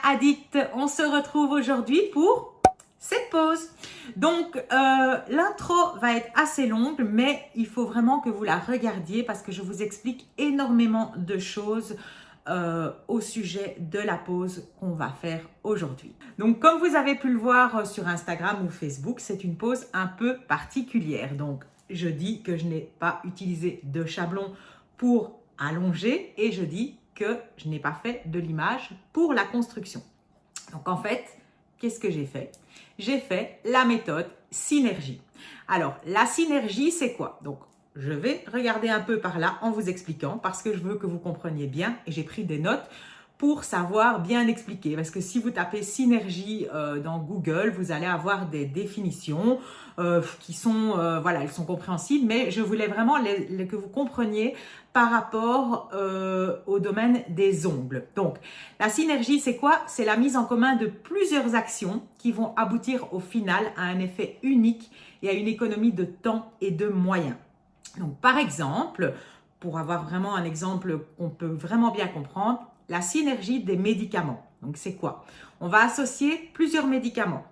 Addict, on se retrouve aujourd'hui pour cette pause. Donc l'intro va être assez longue, mais il faut vraiment que vous la regardiez parce que je vous explique énormément de choses au sujet de la pause qu'on va faire aujourd'hui. Donc comme vous avez pu le voir sur Instagram ou Facebook, c'est une pause un peu particulière. Donc je dis que je n'ai pas utilisé de chablon pour allonger et je dis que je n'ai pas fait de l'image pour la construction. Donc en fait, qu'est-ce que j'ai fait? J'ai fait la méthode synergie. Alors la synergie, c'est quoi? Donc je vais regarder un peu par là en vous expliquant parce que je veux que vous compreniez bien et j'ai pris des notes pour savoir bien expliquer. Parce que si vous tapez synergie dans Google, vous allez avoir des définitions qui sont, voilà, elles sont compréhensibles, mais je voulais vraiment que vous compreniez par rapport au domaine des ongles. Donc, la synergie, c'est quoi? C'est la mise en commun de plusieurs actions qui vont aboutir au final à un effet unique et à une économie de temps et de moyens. Donc, par exemple, pour avoir vraiment un exemple qu'on peut vraiment bien comprendre, la synergie des médicaments. Donc, c'est quoi? On va associer plusieurs médicaments.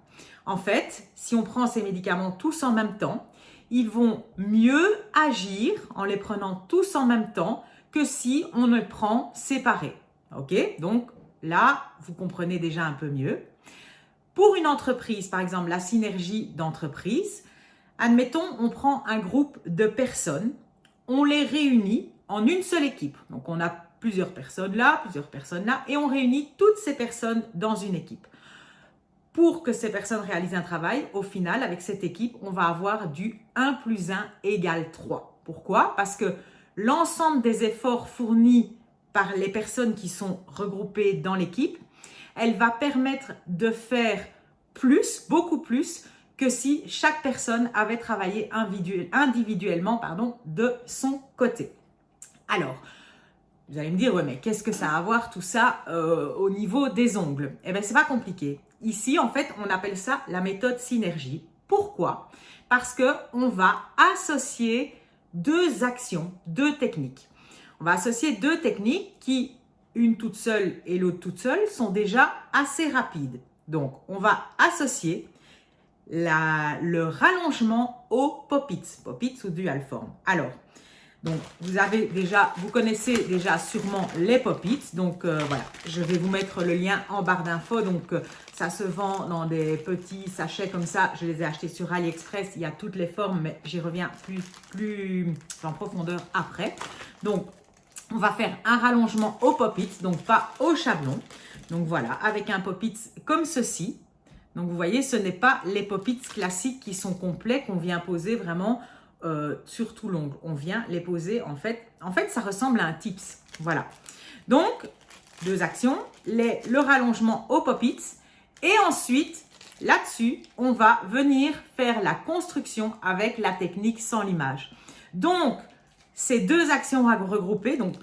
En fait, si on prend ces médicaments tous en même temps, ils vont mieux agir en les prenant tous en même temps que si on les prend séparés. Ok? Donc, là, vous comprenez déjà un peu mieux. Pour une entreprise, par exemple, la synergie d'entreprise, admettons, on prend un groupe de personnes, on les réunit en une seule équipe. Donc, on a plusieurs personnes là, et on réunit toutes ces personnes dans une équipe. Pour que ces personnes réalisent un travail, au final, avec cette équipe, on va avoir du 1 + 1 = 3. Pourquoi? Parce que l'ensemble des efforts fournis par les personnes qui sont regroupées dans l'équipe, elle va permettre de faire plus, beaucoup plus, que si chaque personne avait travaillé individuellement de son côté. Alors, vous allez me dire, ouais, mais qu'est-ce que ça a à voir tout ça au niveau des ongles? Eh bien, c'est pas compliqué. Ici, en fait, on appelle ça la méthode synergie. Pourquoi? Parce qu'on va associer deux actions, deux techniques. On va associer deux techniques qui, une toute seule et l'autre toute seule, sont déjà assez rapides. Donc, on va associer le rallongement au pop-it ou dual form. Alors, donc, vous connaissez déjà sûrement les pop-it. Donc, voilà, je vais vous mettre le lien en barre d'infos. Donc, ça se vend dans des petits sachets comme ça. Je les ai achetés sur AliExpress. Il y a toutes les formes, mais j'y reviens plus en profondeur après. Donc, on va faire un rallongement au pop-it, donc pas au chablon. Donc, voilà, avec un pop-it comme ceci. Donc, vous voyez, ce n'est pas les pop-it classiques qui sont complets qu'on vient poser vraiment sur tout l'ongle. On vient les poser en fait, ça ressemble à un tips. Voilà. Donc, deux actions, le rallongement au pop-it et ensuite, là-dessus, on va venir faire la construction avec la technique sans limage. Donc, ces deux actions regroupées, donc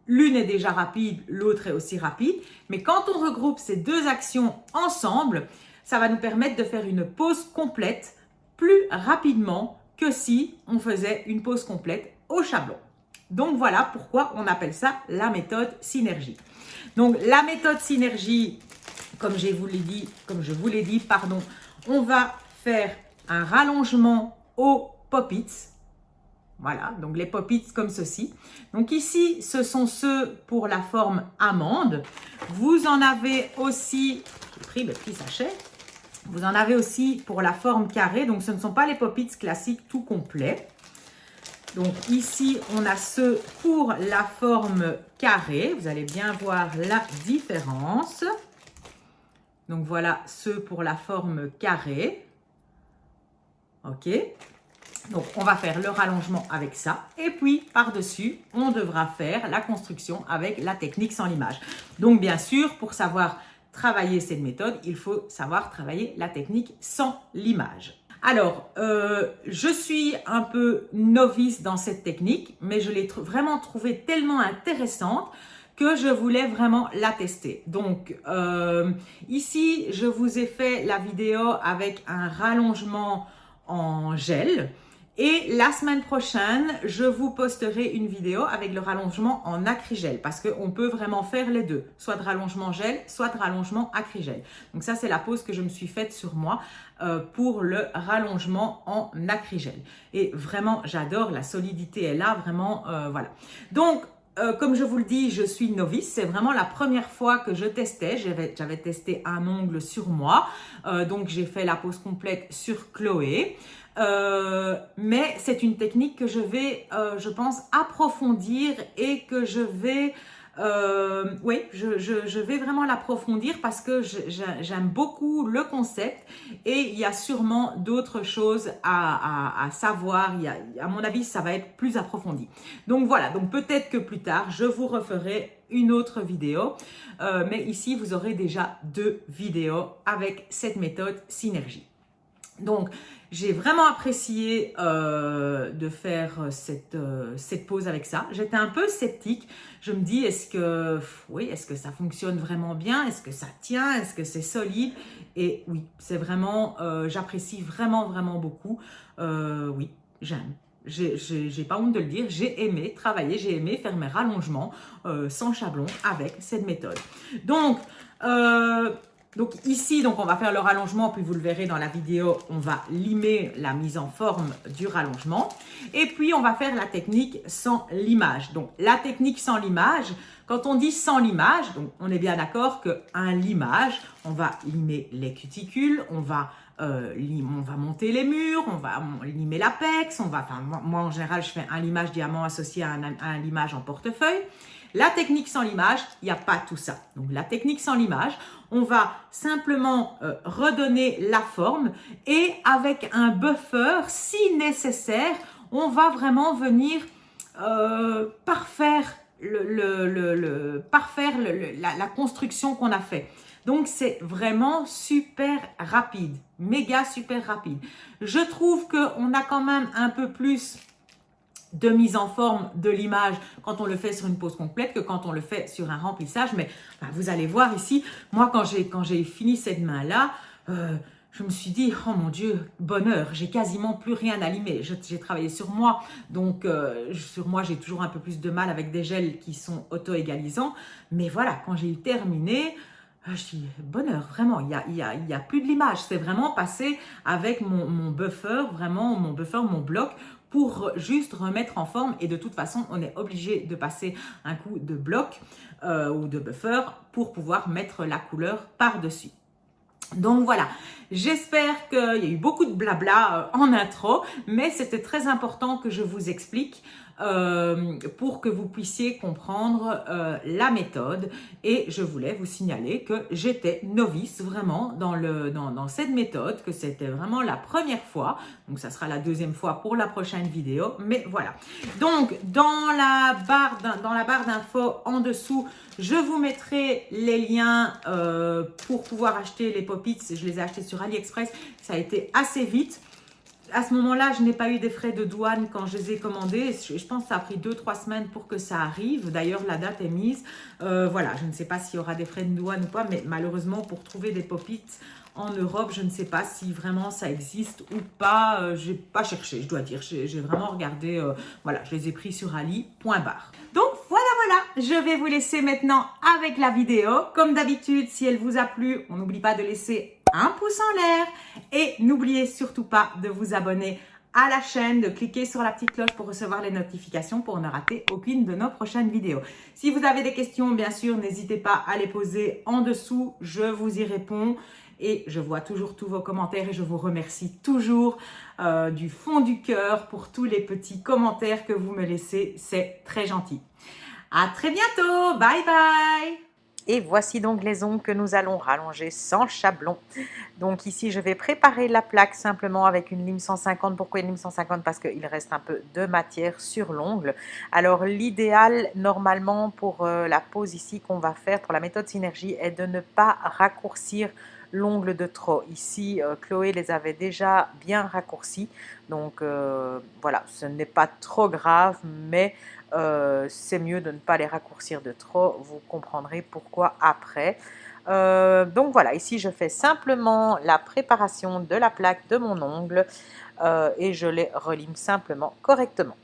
l'une est déjà rapide, l'autre est aussi rapide, mais quand on regroupe ces deux actions ensemble, ça va nous permettre de faire une pause complète plus rapidement que si on faisait une pause complète au chablon. Donc voilà pourquoi on appelle ça la méthode synergie. Donc la méthode synergie, comme je vous l'ai dit, on va faire un rallongement au pop-it. Voilà, donc les pop-it comme ceci. Donc ici, ce sont ceux pour la forme amande. Vous en avez aussi, j'ai pris le petit sachet. Vous en avez aussi pour la forme carrée. Donc, ce ne sont pas les pop-it classiques tout complets. Donc, ici, on a ceux pour la forme carrée. Vous allez bien voir la différence. Donc, voilà ceux pour la forme carrée. OK. Donc, on va faire le rallongement avec ça. Et puis, par-dessus, on devra faire la construction avec la technique sans limage. Donc, bien sûr, pour savoir travailler cette méthode, il faut savoir travailler la technique sans limage. Alors, je suis un peu novice dans cette technique, mais je l'ai vraiment trouvée tellement intéressante que je voulais vraiment la tester. Donc, ici, je vous ai fait la vidéo avec un rallongement en gel. Et la semaine prochaine, je vous posterai une vidéo avec le rallongement en acrygel parce qu'on peut vraiment faire les deux, soit de rallongement gel, soit de rallongement acrygel. Donc ça, c'est la pose que je me suis faite sur moi pour le rallongement en acrygel. Et vraiment, j'adore, la solidité est là, vraiment, voilà. Donc, comme je vous le dis, je suis novice. C'est vraiment la première fois que je testais. J'avais testé un ongle sur moi. Donc, j'ai fait la pose complète sur Chloé. Mais c'est une technique que je vais, je pense, approfondir et que je vais... oui, je vais vraiment l'approfondir parce que j'aime beaucoup le concept et il y a sûrement d'autres choses à savoir. À mon avis, ça va être plus approfondi. Donc voilà, donc peut-être que plus tard, je vous referai une autre vidéo. Mais ici, vous aurez déjà 2 vidéos avec cette méthode Synergie. Donc, j'ai vraiment apprécié de faire cette pause avec ça. J'étais un peu sceptique. Je me dis, est-ce que ça fonctionne vraiment bien? Est-ce que ça tient? Est-ce que c'est solide? Et oui, c'est vraiment, j'apprécie vraiment, vraiment beaucoup. Oui, j'aime. J'ai pas honte de le dire, j'ai aimé travailler, j'ai aimé faire mes rallongements sans chablon avec cette méthode. Donc ici, on va faire le rallongement, puis vous le verrez dans la vidéo, on va limer la mise en forme du rallongement. Et puis, on va faire la technique sans limage. Donc, la technique sans limage, quand on dit sans limage, donc on est bien d'accord qu'un limage, on va limer les cuticules, on va monter les murs, on va limer l'apex, moi en général, je fais un limage diamant associé à un limage en portefeuille. La technique sans limage, il n'y a pas tout ça. Donc, la technique sans limage, on va simplement redonner la forme et avec un buffer, si nécessaire, on va vraiment venir parfaire la construction qu'on a fait. Donc, c'est vraiment super rapide, méga super rapide. Je trouve qu'on a quand même un peu plus de mise en forme de l'image quand on le fait sur une pose complète que quand on le fait sur un remplissage. Mais vous allez voir ici, moi quand j'ai fini cette main-là, je me suis dit, oh mon Dieu, bonheur, j'ai quasiment plus rien à limer. J'ai travaillé sur moi, donc sur moi j'ai toujours un peu plus de mal avec des gels qui sont auto-égalisants. Mais voilà, quand j'ai terminé, je dis bonheur, vraiment, il y a plus de l'image. C'est vraiment passé avec mon buffer, vraiment mon buffer, mon bloc, pour juste remettre en forme. Et de toute façon, on est obligé de passer un coup de bloc ou de buffer pour pouvoir mettre la couleur par-dessus. Donc voilà, j'espère qu'il y a eu beaucoup de blabla en intro, mais c'était très important que je vous explique pour que vous puissiez comprendre la méthode. Et je voulais vous signaler que j'étais novice vraiment dans cette méthode, que c'était vraiment la première fois. Donc ça sera la deuxième fois pour la prochaine vidéo, mais voilà. Donc dans la barre d'infos en dessous, je vous mettrai les liens pour pouvoir acheter les pop-its. Je les ai achetés sur AliExpress. Ça a été assez vite. À ce moment-là, je n'ai pas eu des frais de douane quand je les ai commandés. Je pense que ça a pris 2-3 semaines pour que ça arrive. D'ailleurs, la date est mise. Voilà, je ne sais pas s'il y aura des frais de douane ou pas, mais malheureusement, pour trouver des pop-its en Europe, je ne sais pas si vraiment ça existe ou pas. Je n'ai pas cherché, je dois dire. J'ai vraiment regardé. Voilà, je les ai pris sur ali.bar. Donc, voilà. Je vais vous laisser maintenant avec la vidéo. Comme d'habitude, si elle vous a plu, on n'oublie pas de laisser un pouce en l'air et n'oubliez surtout pas de vous abonner à la chaîne, de cliquer sur la petite cloche pour recevoir les notifications pour ne rater aucune de nos prochaines vidéos. Si vous avez des questions, bien sûr, n'hésitez pas à les poser en dessous, je vous y réponds et je vois toujours tous vos commentaires et je vous remercie toujours du fond du cœur pour tous les petits commentaires que vous me laissez, c'est très gentil. À très bientôt, bye bye! Et voici donc les ongles que nous allons rallonger sans chablon. Donc ici, je vais préparer la plaque simplement avec une lime 150. Pourquoi une lime 150? Parce qu'il reste un peu de matière sur l'ongle. Alors l'idéal, normalement, pour la pose ici qu'on va faire, pour la méthode Synergie, est de ne pas raccourcir l'ongle de trop. Ici, Chloé les avait déjà bien raccourcis. Donc voilà, ce n'est pas trop grave, mais c'est mieux de ne pas les raccourcir de trop. Vous comprendrez pourquoi après. Donc voilà, ici je fais simplement la préparation de la plaque de mon ongle et je les relime simplement correctement.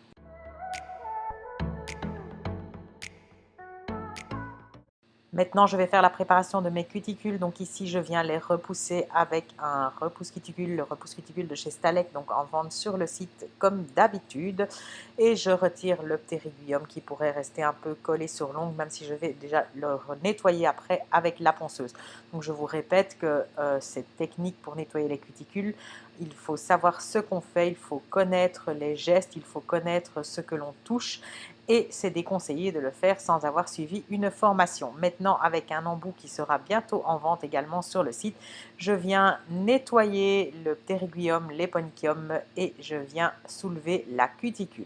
Maintenant, je vais faire la préparation de mes cuticules. Donc ici, je viens les repousser avec un repousse cuticule, le repousse cuticule de chez Stalec, donc en vente sur le site comme d'habitude. Et je retire le ptérygium qui pourrait rester un peu collé sur l'ongle, même si je vais déjà le nettoyer après avec la ponceuse. Donc je vous répète que cette technique pour nettoyer les cuticules, il faut savoir ce qu'on fait, il faut connaître les gestes, il faut connaître ce que l'on touche. Et c'est déconseillé de le faire sans avoir suivi une formation. Maintenant, avec un embout qui sera bientôt en vente également sur le site, je viens nettoyer le ptérygium, l'éponchium et je viens soulever la cuticule.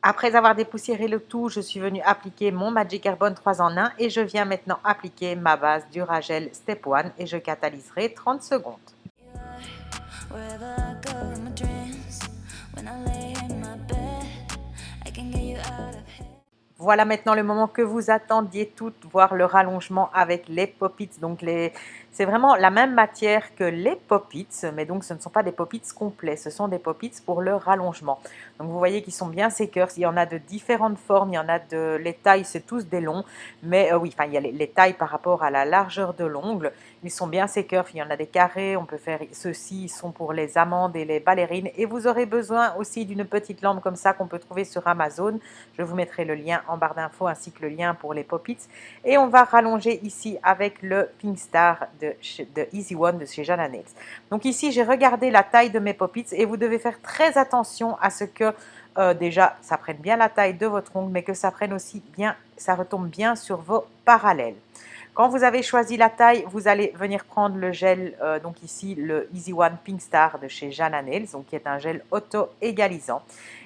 Après avoir dépoussiéré le tout, je suis venue appliquer mon Magic Airborne 3 en 1 et je viens maintenant appliquer ma base Duragel Step 1 et je catalyserai 30 secondes. Voilà maintenant le moment que vous attendiez toutes, voir le rallongement avec les pop-its. Donc c'est vraiment la même matière que les pop-its, mais donc ce ne sont pas des pop-its complets, ce sont des pop-its pour le rallongement. Donc vous voyez qu'ils sont bien séqueurs, il y en a de différentes formes, il y en a les tailles, c'est tous des longs, mais oui, enfin il y a les tailles par rapport à la largeur de l'ongle, ils sont bien séqueurs, il y en a des carrés, on peut faire ceux-ci, ils sont pour les amandes et les ballerines, et vous aurez besoin aussi d'une petite lampe comme ça qu'on peut trouver sur Amazon. Je vous mettrai le lien en barre d'infos ainsi que le lien pour les pop-its. Et on va rallonger ici avec le Pink Star de Easy One de chez Jana Nails. Donc ici, j'ai regardé la taille de mes pop-its et vous devez faire très attention à ce que déjà, ça prenne bien la taille de votre ongle, mais que ça prenne aussi bien, ça retombe bien sur vos parallèles. Quand vous avez choisi la taille, vous allez venir prendre le gel, donc ici le Easy One Pink Star de chez Jana Nails, donc qui est un gel auto-égalisant.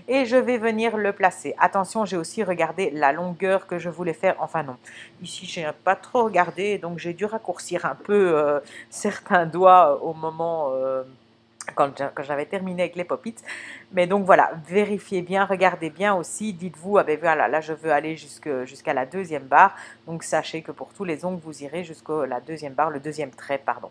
Et je vais venir le placer. Attention, j'ai aussi regardé la longueur que je voulais faire. Enfin non, ici je n'ai pas trop regardé, donc j'ai dû raccourcir un peu certains doigts au moment quand j'avais terminé avec les pop-its. Mais donc voilà, vérifiez bien, regardez bien aussi, dites-vous, ah ben voilà, là je veux aller jusqu'à la deuxième barre, donc sachez que pour tous les ongles, vous irez jusqu'à la deuxième barre, le deuxième trait, pardon.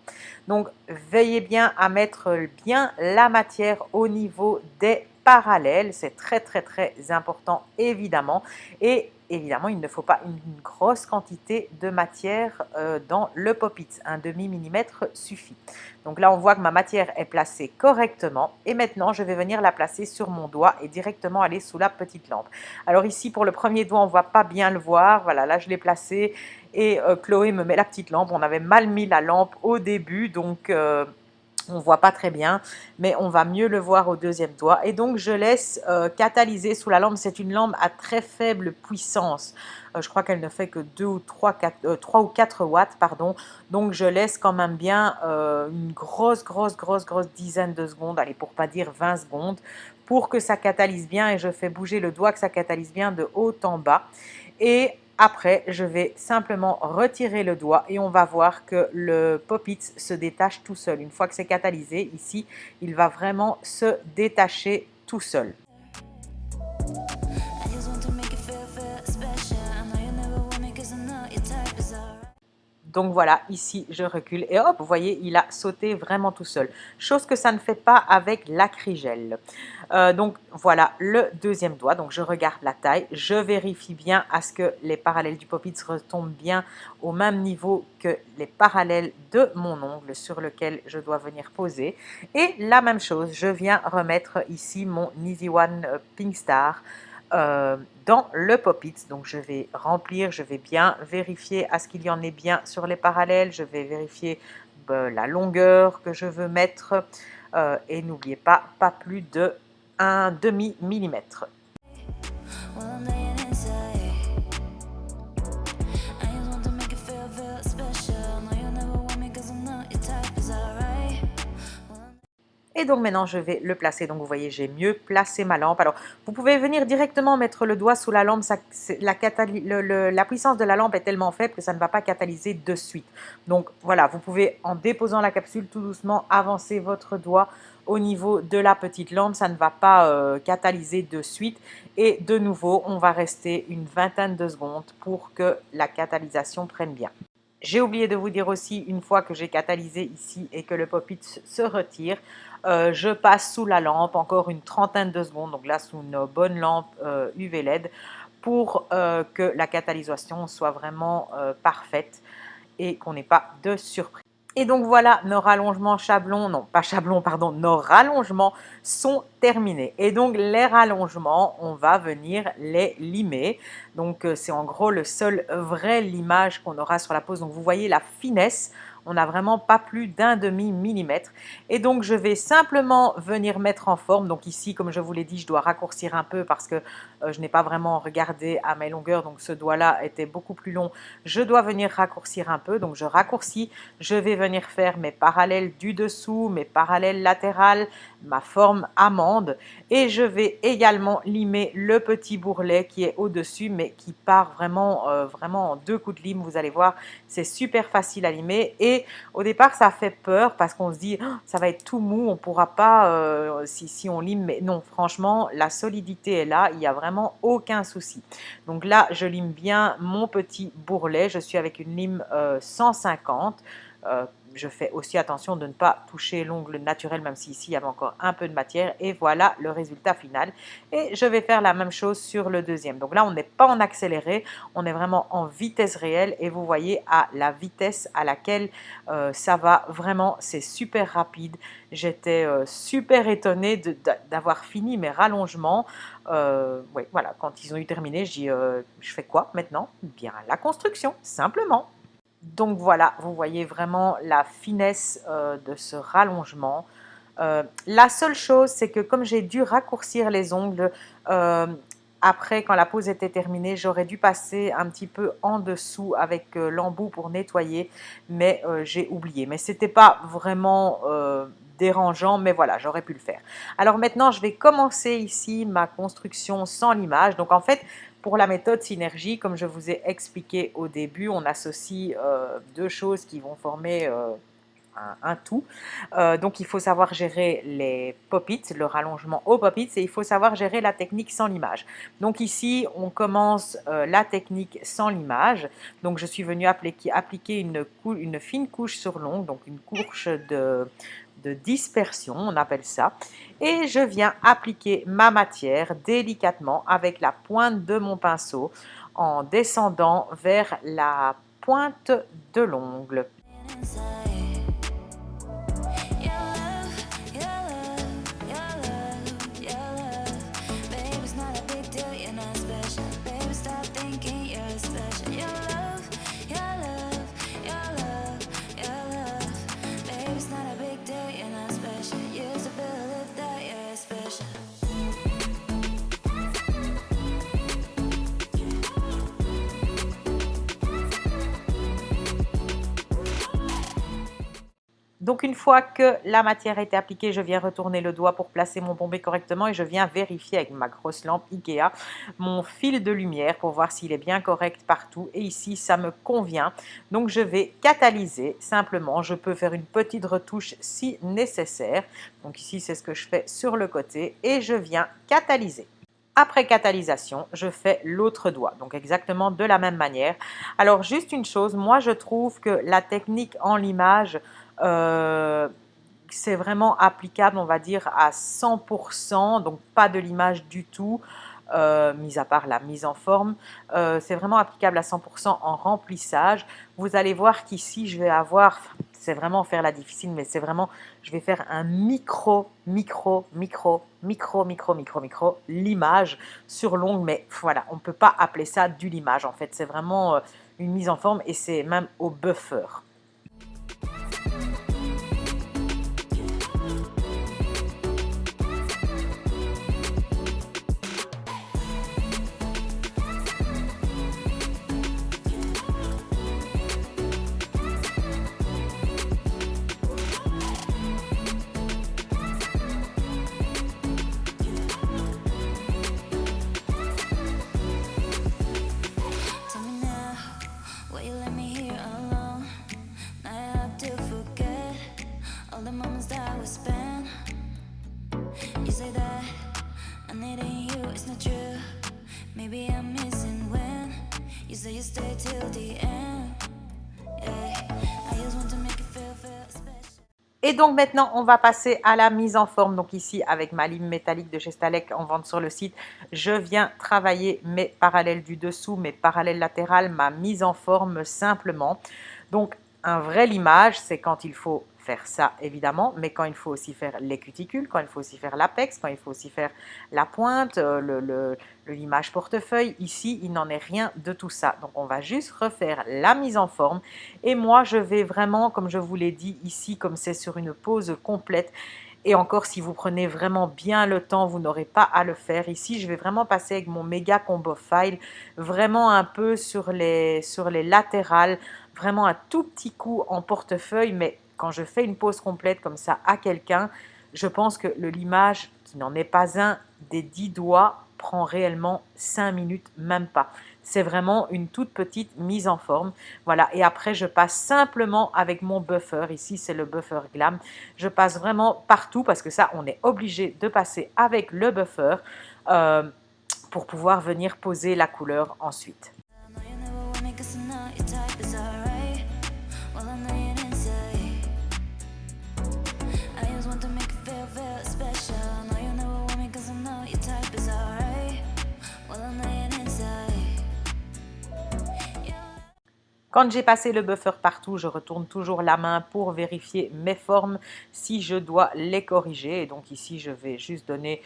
Donc veillez bien à mettre bien la matière au niveau des parallèles, c'est très très très important évidemment, et évidemment il ne faut pas une grosse quantité de matière dans le pop-it, un demi-millimètre suffit. Donc là on voit que ma matière est placée correctement et maintenant je vais venir la placer sur mon doigt et directement aller sous la petite lampe. Alors ici pour le premier doigt on ne voit pas bien le voir, voilà là je l'ai placé et Chloé me met la petite lampe, on avait mal mis la lampe au début donc on ne voit pas très bien, mais on va mieux le voir au deuxième doigt. Et donc, je laisse catalyser sous la lampe. C'est une lampe à très faible puissance. Je crois qu'elle ne fait que 2 ou 3 ou 4 watts, pardon. Donc, je laisse quand même bien une grosse dizaine de secondes, allez, pour pas dire 20 secondes, pour que ça catalyse bien. Et je fais bouger le doigt, que ça catalyse bien de haut en bas. Et après, je vais simplement retirer le doigt et on va voir que le pop-it se détache tout seul. Une fois que c'est catalysé, ici, il va vraiment se détacher tout seul. Donc voilà, ici je recule et hop, vous voyez, il a sauté vraiment tout seul. Chose que ça ne fait pas avec l'acrygel. Donc voilà le deuxième doigt. Donc je regarde la taille, je vérifie bien à ce que les parallèles du pop-it retombent bien au même niveau que les parallèles de mon ongle sur lequel je dois venir poser. Et la même chose, je viens remettre ici mon Easy One Pink Star dans le pop-it. Donc je vais remplir, je vais bien vérifier à ce qu'il y en ait bien sur les parallèles, je vais vérifier la longueur que je veux mettre et n'oubliez pas plus de 1/2 millimètre. Et donc maintenant, je vais le placer. Donc vous voyez, j'ai mieux placé ma lampe. Alors, vous pouvez venir directement mettre le doigt sous la lampe. La puissance de la lampe est tellement faible que ça ne va pas catalyser de suite. Donc voilà, vous pouvez, en déposant la capsule tout doucement, avancer votre doigt au niveau de la petite lampe. Ça ne va pas catalyser de suite. Et de nouveau, on va rester une vingtaine de secondes pour que la catalysation prenne bien. J'ai oublié de vous dire aussi, une fois que j'ai catalysé ici et que le pop-it se retire, je passe sous la lampe encore une trentaine de secondes, donc là sous une bonne lampe UV LED, pour que la catalysation soit vraiment parfaite et qu'on n'ait pas de surprise. Et donc voilà, nos rallongements nos rallongements sont terminés. Et donc les rallongements, on va venir les limer. Donc c'est en gros le seul vrai limage qu'on aura sur la pose. Donc vous voyez la finesse, on n'a vraiment pas plus d'un demi-millimètre. Et donc je vais simplement venir mettre en forme. Donc ici, comme je vous l'ai dit, je dois raccourcir un peu parce que je n'ai pas vraiment regardé à mes longueurs. Donc ce doigt-là était beaucoup plus long. Je dois venir raccourcir un peu. Donc je raccourcis, je vais venir faire mes parallèles du dessous, mes parallèles latérales, ma forme amande. Et je vais également limer le petit bourrelet qui est au-dessus, mais qui part vraiment, vraiment en 2 coups de lime. Vous allez voir, c'est super facile à limer. Et au départ, ça fait peur parce qu'on se dit, oh, ça va être tout mou, on ne pourra pas si on lime. Mais non, franchement, la solidité est là, il n'y a vraiment aucun souci. Donc là, je lime bien mon petit bourrelet. Je suis avec une lime 150. Je fais aussi attention de ne pas toucher l'ongle naturel, même si ici il y avait encore un peu de matière. Et voilà le résultat final. Et je vais faire la même chose sur le deuxième. Donc là, on n'est pas en accéléré, on est vraiment en vitesse réelle. Et vous voyez à la vitesse à laquelle ça va, vraiment, c'est super rapide. J'étais super étonnée d'avoir fini mes rallongements. Ouais, voilà, quand ils ont eu terminé, je dis, je fais quoi maintenant? Bien, la construction, simplement. Donc voilà, vous voyez vraiment la finesse de ce rallongement. La seule chose, c'est que comme j'ai dû raccourcir les ongles, après, quand la pose était terminée, j'aurais dû passer un petit peu en dessous avec l'embout pour nettoyer, mais j'ai oublié. Mais ce n'était pas vraiment dérangeant, mais voilà, j'aurais pu le faire. Alors maintenant, je vais commencer ici ma construction sans limage. Donc en fait, pour la méthode synergie, comme je vous ai expliqué au début, on associe 2 choses qui vont former un tout. Donc il faut savoir gérer les pop-its, le rallongement au pop-its, et il faut savoir gérer la technique sans limage. Donc ici, on commence la technique sans limage. Donc je suis venue appliquer une fine couche sur l'ongle, donc une couche de dispersion, on appelle ça. Et je viens appliquer ma matière délicatement avec la pointe de mon pinceau en descendant vers la pointe de l'ongle. Donc une fois que la matière a été appliquée, je viens retourner le doigt pour placer mon bombé correctement et je viens vérifier avec ma grosse lampe Ikea mon fil de lumière pour voir s'il est bien correct partout. Et ici, ça me convient. Donc je vais catalyser simplement. Je peux faire une petite retouche si nécessaire. Donc ici, c'est ce que je fais sur le côté et je viens catalyser. Après catalysation, je fais l'autre doigt, donc exactement de la même manière. Alors juste une chose, moi je trouve que la technique en limage, c'est vraiment applicable, on va dire, à 100%, donc pas de limage du tout, mis à part la mise en forme. C'est vraiment applicable à 100% en remplissage. Vous allez voir qu'ici, je vais avoir, c'est vraiment faire la difficile, mais c'est vraiment, je vais faire un micro limage sur l'ongle, mais voilà, on ne peut pas appeler ça du limage en fait, c'est vraiment une mise en forme et c'est même au buffer. Et donc maintenant, on va passer à la mise en forme. Donc ici, avec ma lime métallique de chez Stalek en vente sur le site, je viens travailler mes parallèles du dessous, mes parallèles latérales, ma mise en forme simplement. Donc un vrai limage, c'est quand il faut faire ça évidemment, mais quand il faut aussi faire les cuticules, quand il faut aussi faire l'apex, quand il faut aussi faire la pointe, le limage portefeuille. Ici, il n'en est rien de tout ça. Donc on va juste refaire la mise en forme. Et moi, je vais vraiment, comme je vous l'ai dit ici, comme c'est sur une pause complète, et encore, si vous prenez vraiment bien le temps, vous n'aurez pas à le faire. Ici, je vais vraiment passer avec mon méga combo file, vraiment un peu sur les latérales, vraiment un tout petit coup en portefeuille, mais quand je fais une pause complète comme ça à quelqu'un, je pense que le limage, qui n'en est pas un, des 10 doigts, prend réellement 5 minutes, même pas. C'est vraiment une toute petite mise en forme. Voilà, et après, je passe simplement avec mon buffer. Ici, c'est le buffer Glam. Je passe vraiment partout parce que ça, on est obligé de passer avec le buffer pour pouvoir venir poser la couleur ensuite. Quand j'ai passé le buffer partout, je retourne toujours la main pour vérifier mes formes si je dois les corriger. Et donc ici, je vais juste donner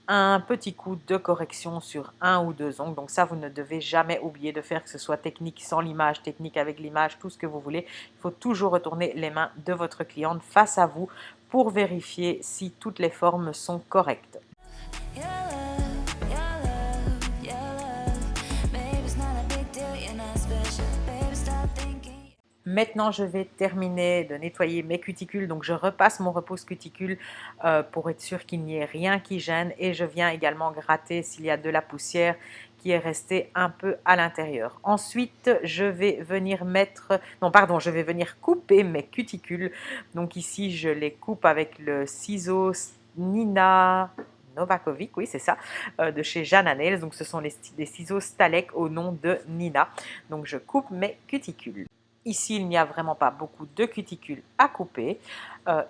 un petit coup de correction sur un ou deux ongles. Donc ça, vous ne devez jamais oublier de faire, que ce soit technique sans l'image, technique avec l'image, tout ce que vous voulez. Il faut toujours retourner les mains de votre cliente face à vous pour vérifier si toutes les formes sont correctes. Maintenant, je vais terminer de nettoyer mes cuticules. Donc, je repasse mon repousse cuticule pour être sûr qu'il n'y ait rien qui gêne. Et je viens également gratter s'il y a de la poussière qui est restée un peu à l'intérieur. Ensuite, je vais venir je vais venir couper mes cuticules. Donc ici, je les coupe avec le ciseau Nina Novakovic, oui c'est ça, de chez Jana Nails. Donc ce sont des ciseaux Stalek au nom de Nina. Donc je coupe mes cuticules. Ici, il n'y a vraiment pas beaucoup de cuticules à couper.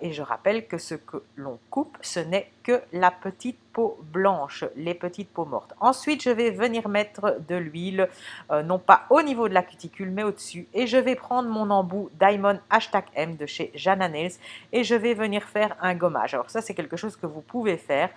Et je rappelle que ce que l'on coupe, ce n'est que la petite peau blanche, les petites peaux mortes. Ensuite, je vais venir mettre de l'huile, non pas au niveau de la cuticule, mais au-dessus. Et je vais prendre mon embout Diamond #M de chez Jana Nails et je vais venir faire un gommage. Alors ça, c'est quelque chose que vous pouvez faire,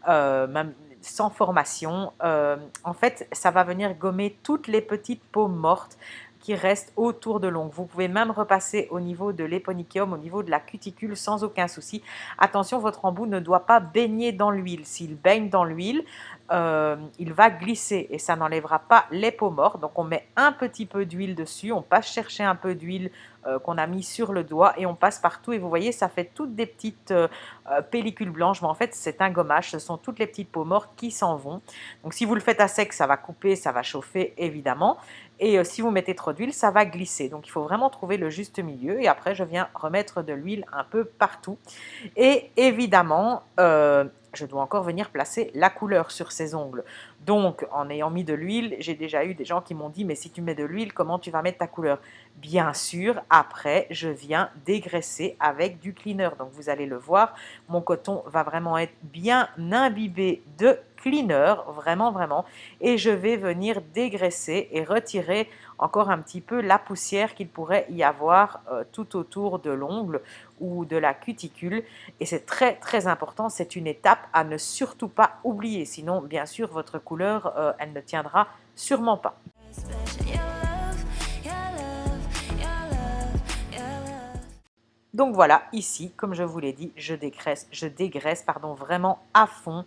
même sans formation. En fait, ça va venir gommer toutes les petites peaux mortes qui reste autour de l'ongle. Vous pouvez même repasser au niveau de l'éponychium, au niveau de la cuticule sans aucun souci. Attention, votre embout ne doit pas baigner dans l'huile. S'il baigne dans l'huile, il va glisser et ça n'enlèvera pas les peaux mortes. Donc on met un petit peu d'huile dessus, on passe chercher un peu d'huile qu'on a mis sur le doigt et on passe partout et vous voyez ça fait toutes des petites pellicules blanches, mais en fait c'est un gommage, ce sont toutes les petites peaux mortes qui s'en vont. Donc si vous le faites à sec, ça va couper, ça va chauffer évidemment, et si vous mettez trop d'huile, ça va glisser. Donc il faut vraiment trouver le juste milieu et après je viens remettre de l'huile un peu partout et évidemment je dois encore venir placer la couleur sur ces ongles. Donc, en ayant mis de l'huile, j'ai déjà eu des gens qui m'ont dit « Mais si tu mets de l'huile, comment tu vas mettre ta couleur ?» Bien sûr, après, je viens dégraisser avec du cleaner. Donc, vous allez le voir, mon coton va vraiment être bien imbibé de cleaner, vraiment, vraiment. Et je vais venir dégraisser et retirer encore un petit peu la poussière qu'il pourrait y avoir tout autour de l'ongle ou de la cuticule. Et c'est très, très important. C'est une étape à ne surtout pas oublier. Sinon, bien sûr, votre couleur, elle ne tiendra sûrement pas. Donc voilà, ici, comme je vous l'ai dit, je dégraisse vraiment à fond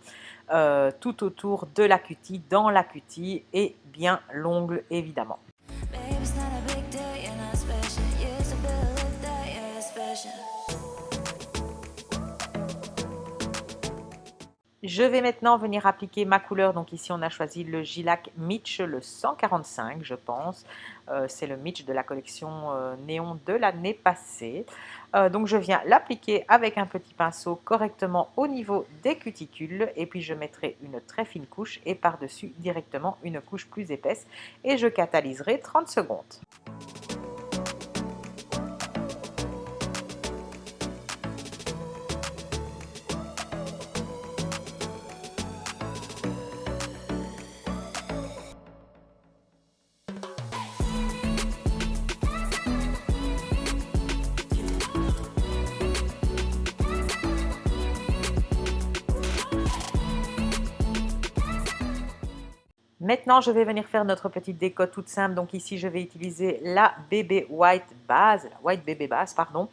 tout autour de la cutie, dans la cutie et bien l'ongle évidemment. Je vais maintenant venir appliquer ma couleur. Donc ici, on a choisi le Gilac Mitch, le 145, je pense. C'est le Mitch de la collection Néon de l'année passée. Donc je viens l'appliquer avec un petit pinceau correctement au niveau des cuticules. Et puis je mettrai une très fine couche et par-dessus directement une couche plus épaisse. Et je catalyserai 30 secondes. Maintenant, je vais venir faire notre petite déco toute simple. Donc ici, je vais utiliser la Bébé White base, la White Bébé base, pardon,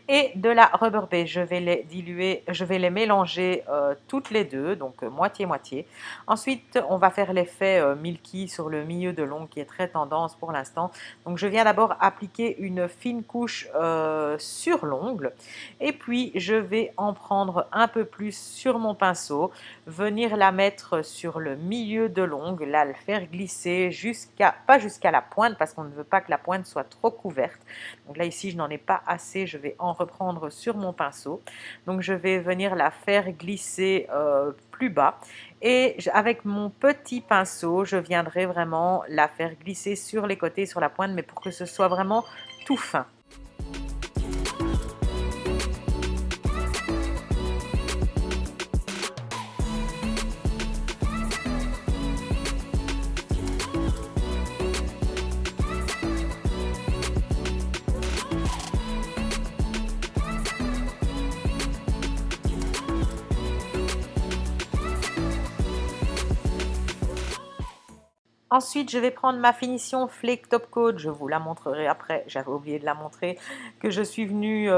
et de la Rubber Base. Je vais les diluer, je vais les mélanger toutes les deux, donc moitié-moitié. Ensuite, on va faire l'effet Milky sur le milieu de l'ongle qui est très tendance pour l'instant. Donc je viens d'abord appliquer une fine couche sur l'ongle et puis je vais en prendre un peu plus sur mon pinceau, venir la mettre sur le milieu de l'ongle, là le faire glisser pas jusqu'à la pointe parce qu'on ne veut pas que la pointe soit trop couverte. Donc là ici je n'en ai pas assez, je vais en reprendre sur mon pinceau. Donc je vais venir la faire glisser plus bas et avec mon petit pinceau je viendrai vraiment la faire glisser sur les côtés, sur la pointe, mais pour que ce soit vraiment tout fin. Ensuite, je vais prendre ma finition Flake Top Coat, je vous la montrerai après, j'avais oublié de la montrer, que je suis venue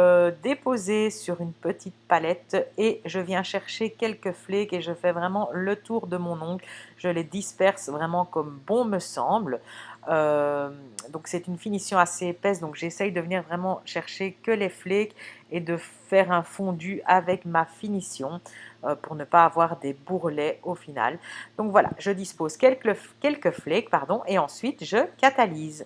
déposer sur une petite palette et je viens chercher quelques flakes et je fais vraiment le tour de mon ongle. Je les disperse vraiment comme bon me semble. Donc c'est une finition assez épaisse, donc j'essaye de venir vraiment chercher que les flakes et de faire un fondu avec ma finition pour ne pas avoir des bourrelets au final. Donc voilà, je dispose quelques flakes et ensuite je catalyse.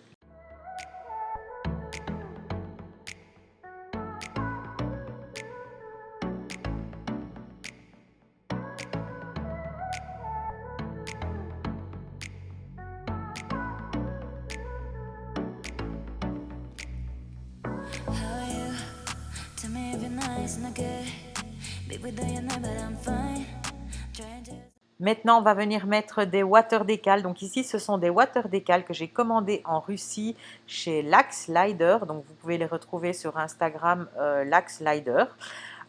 Maintenant, on va venir mettre des water décals. Donc ici, ce sont des water décals que j'ai commandés en Russie chez Lax Slider. Donc vous pouvez les retrouver sur Instagram, Lax Slider.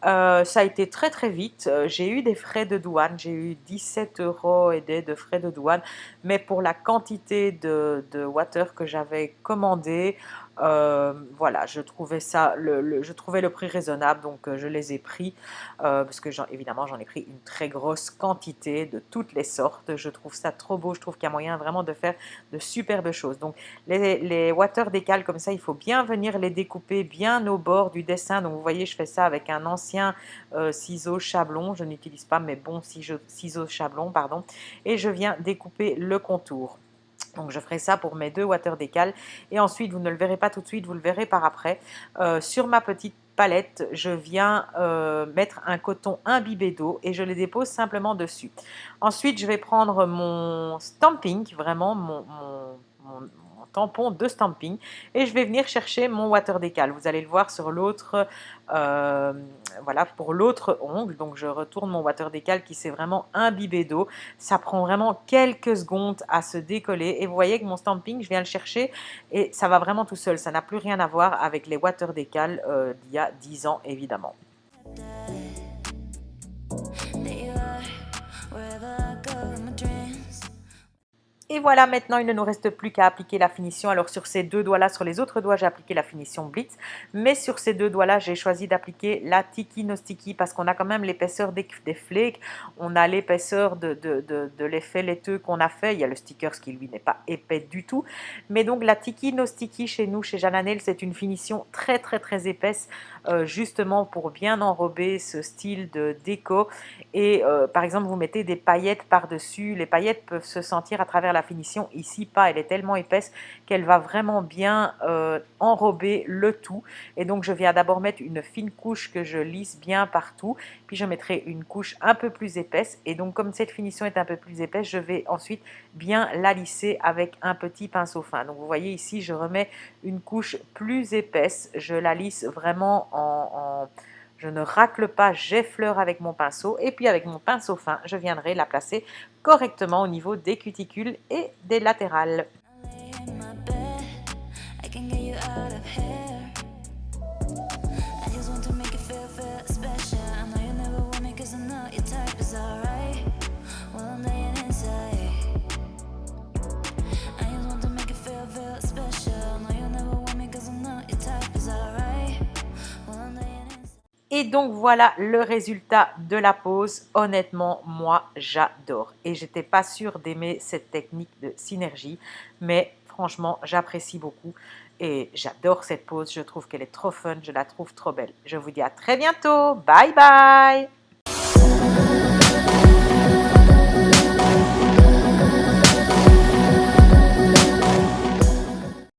Ça a été très très vite. J'ai eu des frais de douane, j'ai eu 17 € et des de frais de douane, mais pour la quantité de water que j'avais commandé, voilà, je trouvais ça, je trouvais le prix raisonnable, donc je les ai pris parce que évidemment j'en ai pris une très grosse quantité de toutes les sortes. Je trouve ça trop beau, je trouve qu'il y a moyen vraiment de faire de superbes choses. Donc les water décals comme ça, il faut bien venir les découper bien au bord du dessin. Donc vous voyez, je fais ça avec un ancien ciseau chablon, je n'utilise pas mes bons ciseaux chablon, pardon, et je viens découper le contour. Donc je ferai ça pour mes deux water décals et ensuite vous ne le verrez pas tout de suite, vous le verrez par après. Sur ma petite palette, je viens mettre un coton imbibé d'eau et je les dépose simplement dessus. Ensuite je vais prendre mon stamping, vraiment mon tampon de stamping, et je vais venir chercher mon water décal. Vous allez le voir sur l'autre, voilà, pour l'autre ongle. Donc je retourne mon water décal qui s'est vraiment imbibé d'eau. Ça prend vraiment quelques secondes à se décoller et vous voyez que mon stamping, je viens le chercher et ça va vraiment tout seul. Ça n'a plus rien à voir avec les water décal d'il y a 10 ans évidemment. Et voilà, maintenant il ne nous reste plus qu'à appliquer la finition. Alors sur ces deux doigts là, sur les autres doigts j'ai appliqué la finition Blitz, mais sur ces deux doigts là j'ai choisi d'appliquer la Tiki No Sticky parce qu'on a quand même l'épaisseur des flakes, on a l'épaisseur de l'effet laiteux qu'on a fait. Il y a le stickers qui lui n'est pas épais du tout, mais donc la Tiki No Sticky chez nous, chez Jana Nail, c'est une finition très très très épaisse, justement pour bien enrober ce style de déco. Et par exemple vous mettez des paillettes par dessus, les paillettes peuvent se sentir à travers la finition, ici pas, elle est tellement épaisse qu'elle va vraiment bien enrober le tout. Et donc je viens d'abord mettre une fine couche que je lisse bien partout, puis je mettrai une couche un peu plus épaisse, et donc comme cette finition est un peu plus épaisse, je vais ensuite bien la lisser avec un petit pinceau fin. Donc vous voyez ici je remets une couche plus épaisse, je la lisse vraiment je ne racle pas, j'effleure avec mon pinceau et puis avec mon pinceau fin, je viendrai la placer correctement au niveau des cuticules et des latérales. Et donc voilà le résultat de la pose. Honnêtement, moi j'adore. Et j'étais pas sûre d'aimer cette technique de synergie, mais franchement j'apprécie beaucoup. Et j'adore cette pose, je trouve qu'elle est trop fun, je la trouve trop belle. Je vous dis à très bientôt, bye bye!